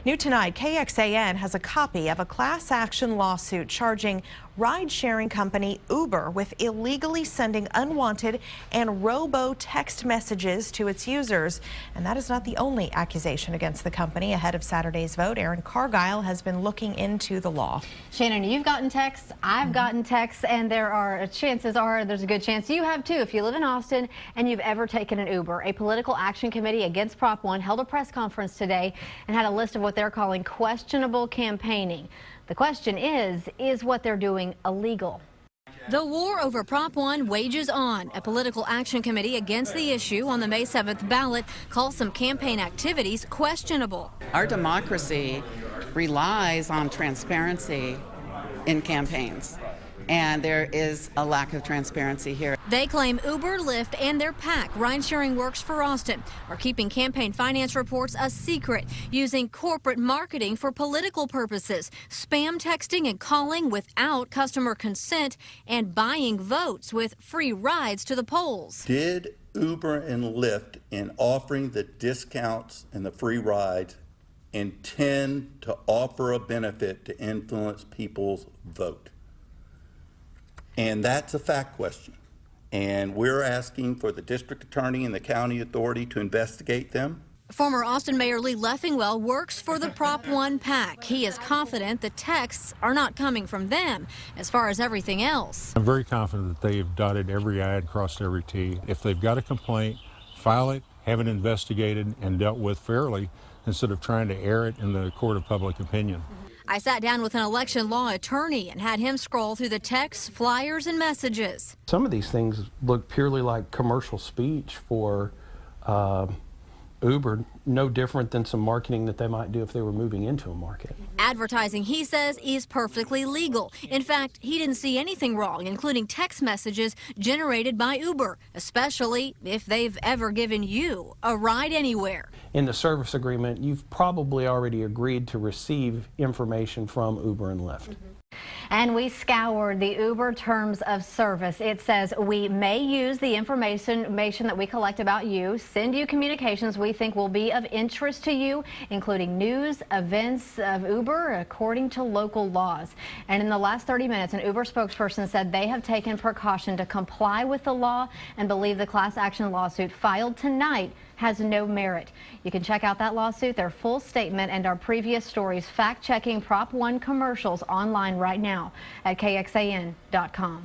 New tonight, KXAN has a copy of a class action lawsuit charging ride-sharing company Uber with illegally sending unwanted and robo-text messages to its users. And that is not the only accusation against the company. Ahead of Saturday's vote, Aaron Cargile has been looking into the law. Shannon, you've gotten texts, I've gotten texts, and there's a good chance you have too if you live in Austin and you've ever taken an Uber. A political action committee against Prop 1 held a press conference today and had a list of what they're calling questionable campaigning. The question is what they're doing illegal? The war over Prop 1 wages on. A political action committee against the issue on the May 7th ballot calls some campaign activities questionable. Our democracy relies on transparency in campaigns, and there is a lack of transparency here. They claim Uber, Lyft, and their PAC, Ride-Sharing Works for Austin, are keeping campaign finance reports a secret, using corporate marketing for political purposes, spam texting and calling without customer consent, and buying votes with free rides to the polls. Did Uber and Lyft, in offering the discounts and the free rides, intend to offer a benefit to influence people's vote? And that's a fact question. And we're asking for the district attorney and the county authority to investigate them. Former Austin Mayor Lee Leffingwell works for the Prop 1 PAC. He is confident the texts are not coming from them as far as everything else. I'm very confident that they've dotted every I and crossed every T. If they've got a complaint, file it, have it investigated and dealt with fairly instead of trying to air it in the court of public opinion. I sat down with an election law attorney and had him scroll through the texts, flyers, and messages. Some of these things look purely like commercial speech for Uber, no different than some marketing that they might do if they were moving into a market. Advertising, he says, is perfectly legal. In fact, he didn't see anything wrong, including text messages generated by Uber, especially if they've ever given you a ride anywhere. In the service agreement, you've probably already agreed to receive information from Uber and Lyft. And we scoured the Uber terms of service. It says we may use the information that we collect about you, send you communications we think will be of interest to you, including news, events of Uber, according to local laws. And in the last 30 minutes, an Uber spokesperson said they have taken precaution to comply with the law and believe the class action lawsuit filed tonight has no merit. You can check out that lawsuit, their full statement, and our previous stories fact-checking Prop 1 commercials online right now at KXAN.com.